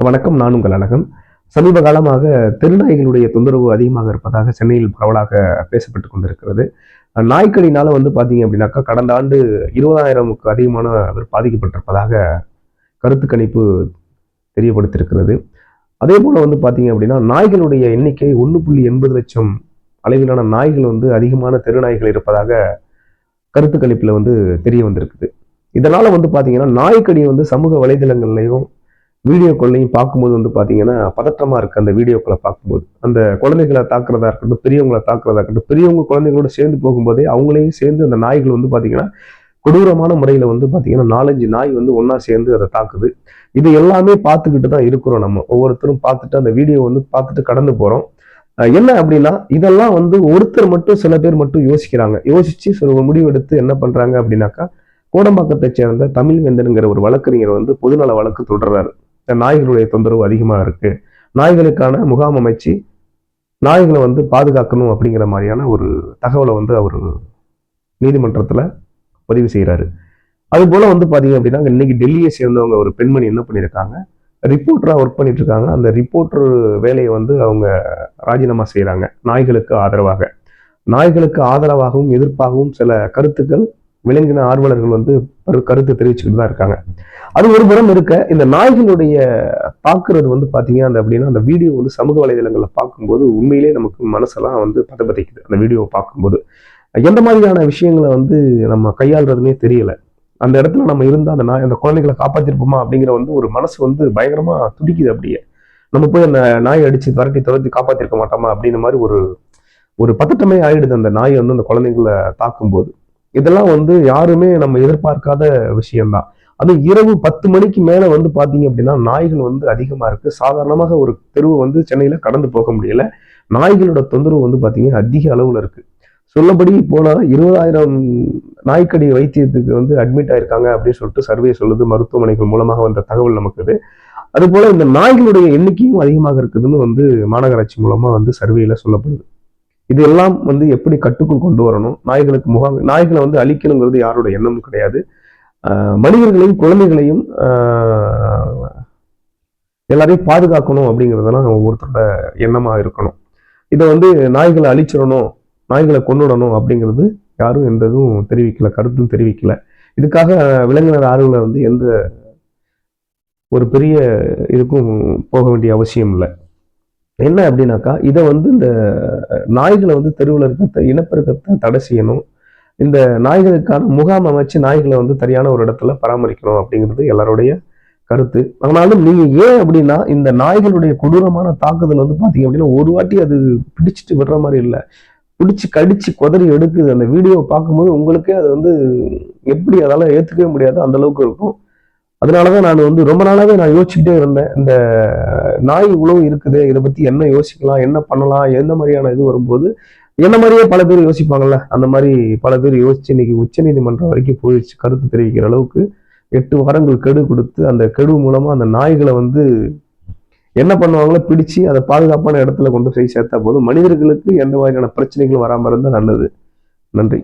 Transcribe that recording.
வணக்கம். நான் உங்கள் அழகன். சமீப காலமாக தெருநாய்களுடைய தொந்தரவு அதிகமாக இருப்பதாக சென்னையில் பரவலாக பேசப்பட்டுக் கொண்டிருக்கிறது. நாய்க்கடினால பார்த்தீங்க அப்படின்னாக்கா, கடந்த ஆண்டு 20,000க்கு அதிகமானவர் பாதிக்கப்பட்டிருப்பதாக கருத்து கணிப்பு தெரியப்படுத்தியிருக்கிறது. அதே போல பார்த்தீங்க அப்படின்னா, நாய்களுடைய எண்ணிக்கை 1.80 லட்சம் அளவிலான நாய்கள் அதிகமான தெருநாய்கள் இருப்பதாக கருத்து கணிப்புல தெரிய வந்திருக்குது. இதனால பார்த்தீங்கன்னா, நாய்க்கடி சமூக வலைதளங்கள்லையும் வீடியோக்கள்லையும் பார்க்கும்போது பார்த்தீங்கன்னா பதற்றமா இருக்கு. அந்த வீடியோக்களை பார்க்கும்போது அந்த குழந்தைகளை தாக்குறதா இருக்கட்டும், பெரியவங்களை தாக்குறதா இருக்கட்டும், பெரியவங்க குழந்தைங்களோட சேர்ந்து போகும்போதே அவங்களையும் சேர்ந்து அந்த நாய்கள் பார்த்தீங்கன்னா கொடூரமான முறையில பார்த்தீங்கன்னா 4-5 நாய் ஒண்ணா சேர்ந்து அதை தாக்குது. இது எல்லாமே பார்த்துக்கிட்டு தான் இருக்கிறோம். நம்ம ஒவ்வொருத்தரும் பார்த்துட்டு அந்த வீடியோ பார்த்துட்டு கடந்து போறோம். என்ன அப்படின்னா, இதெல்லாம் ஒருத்தர் மட்டும், சில பேர் மட்டும் யோசிக்கிறாங்க. யோசிச்சு சில முடிவு எடுத்து என்ன பண்றாங்க அப்படின்னாக்கா, கோடம்பாக்கத்தை சேர்ந்த தமிழ்வேந்தனுங்கிற ஒரு வழக்கறிஞர் பொதுநல வழக்கு தொடர்றாரு. நாய்களுடைய தொந்தரவு அதிகமா இருக்கு, நாய்களுக்கான முகாம் அமைச்சு நாய்களை பாதுகாக்கணும் அப்படிங்கிற மாதிரியான ஒரு தகவலை அவர் நீதிமன்றத்துல பதிவு செய்யறாரு. அது போல பாத்தீங்க அப்படின்னா, இன்னைக்கு டெல்லியை சேர்ந்தவங்க ஒரு பெண்மணி என்ன பண்ணியிருக்காங்க, ரிப்போர்ட்டரா ஒர்க் பண்ணிட்டு இருக்காங்க. அந்த ரிப்போர்ட்டர் வேலையை அவங்க ராஜினாமா செய்யறாங்க. நாய்களுக்கு ஆதரவாக, நாய்களுக்கு ஆதரவாகவும் எதிர்ப்பாகவும் சில கருத்துக்கள் விலங்கின ஆர்வலர்கள் கருத்து தெரிவிச்சுக்கிட்டு தான் இருக்காங்க. அது ஒரு புறம் இருக்க, இந்த நாய்களுடைய தாக்குறது பாத்தீங்க அப்படின்னா, அந்த வீடியோ சமூக வலைதளங்கள்ல பார்க்கும்போது உண்மையிலேயே நமக்கு மனசெல்லாம் பதபதைக்குது. அந்த வீடியோவை பார்க்கும்போது எந்த மாதிரியான விஷயங்களை நம்ம கையாளுறதுன்னே தெரியல. அந்த இடத்துல நம்ம இருந்தா அந்த குழந்தைகளை காப்பாத்திருப்போமா அப்படிங்கிற ஒரு மனசு பயங்கரமா துடிக்குது. அப்படியே நம்ம போய் அந்த நாயை அடிச்சு துரத்தி காப்பாத்திருக்க மாட்டோமா அப்படின்ற மாதிரி ஒரு ஒரு பதட்டமே ஆயிடுது அந்த நாய் அந்த குழந்தைங்களை தாக்கும்போது. இதெல்லாம் யாருமே நம்ம எதிர்பார்க்காத விஷயம்தான். அது இரவு 10 மணிக்கு மேல பாத்தீங்க அப்படின்னா நாய்கள் அதிகமா இருக்கு. சாதாரணமாக ஒரு தெருவு சென்னையில கடந்து போக முடியல. நாய்களோட தொந்தரவு பாத்தீங்கன்னா அதிக அளவுல இருக்கு. சொல்லபடி போனா 20,000 நாய்க்கடி வைத்தியத்துக்கு அட்மிட் ஆயிருக்காங்க அப்படின்னு சொல்லிட்டு சர்வே சொல்லுது. மருத்துவமனைகள் மூலமாக வந்த தகவல் நமக்கு இது. அது போல இந்த நாய்களுடைய எண்ணிக்கையும் அதிகமாக இருக்குதுன்னு மாநகராட்சி மூலமா சர்வேல சொல்லப்படுது. இது எல்லாம் எப்படி கட்டுக்குள் கொண்டு வரணும், நாய்களுக்கு நாய்களை அழிக்கணுங்கிறது யாரோட எண்ணமும் கிடையாது. மனிதர்களையும் குழந்தைகளையும் எல்லாரையும் பாதுகாக்கணும் அப்படிங்கிறதெல்லாம் ஒவ்வொருத்தரோட எண்ணமா இருக்கணும். இதை நாய்களை அழிச்சிடணும், நாய்களை கொண்டுடணும் அப்படிங்கிறது யாரும் எந்த இதுவும் தெரிவிக்கல, கருத்தும் தெரிவிக்கல. இதுக்காக விலங்கினர் ஆர்வலர் எந்த ஒரு பெரிய இதுக்கும் போக வேண்டிய அவசியம் இல்லை. என்ன அப்படின்னாக்கா, இதை இந்த நாய்களை தெருவில் இருக்க இனப்பெருக்கத்தை தடை செய்யணும். இந்த நாய்களுக்கான முகாம் அமைச்சு நாய்களை சரியான ஒரு இடத்துல பராமரிக்கணும் அப்படிங்கிறது எல்லாருடைய கருத்து. ஆனாலும் நீங்க ஏன் அப்படின்னா, இந்த நாய்களுடைய கொடூரமான தாக்குதல் பாத்தீங்க அப்படின்னா ஒரு வாட்டி அது பிடிச்சிட்டு விடுற மாதிரி இல்லை, பிடிச்சு கடிச்சு குதறி எடுக்குது. அந்த வீடியோவை பார்க்கும்போது உங்களுக்கே அது எப்படி அதால ஏத்துக்கவே முடியாது, அந்த அளவுக்கு இருக்கும். அதனாலதான் நான் ரொம்ப நாளாவே நான் யோசிச்சுட்டே இருந்தேன். இந்த நாய் உழவு இருக்குது, இதை பத்தி என்ன யோசிக்கலாம், என்ன பண்ணலாம், எந்த மாதிரியான இது வரும்போது என்ன மாதிரியே பல பேர் யோசிப்பாங்கல்ல, அந்த மாதிரி பல பேர் யோசிச்சு இன்னைக்கு உச்சநீதிமன்றம் வரைக்கும் போயிடுச்சு. கருத்து தெரிவிக்கிற அளவுக்கு 8 வாரங்கள் கெடு கொடுத்து, அந்த கெடு மூலமா அந்த நாய்களை என்ன பண்ணுவாங்களோ பிடிச்சு அதை பாதுகாப்பான இடத்துல கொண்டு போய் சேர்த்தா போதும். மனிதர்களுக்கு எந்த மாதிரியான பிரச்சனைகளும் வராம இருந்தா நல்லது. நன்றி.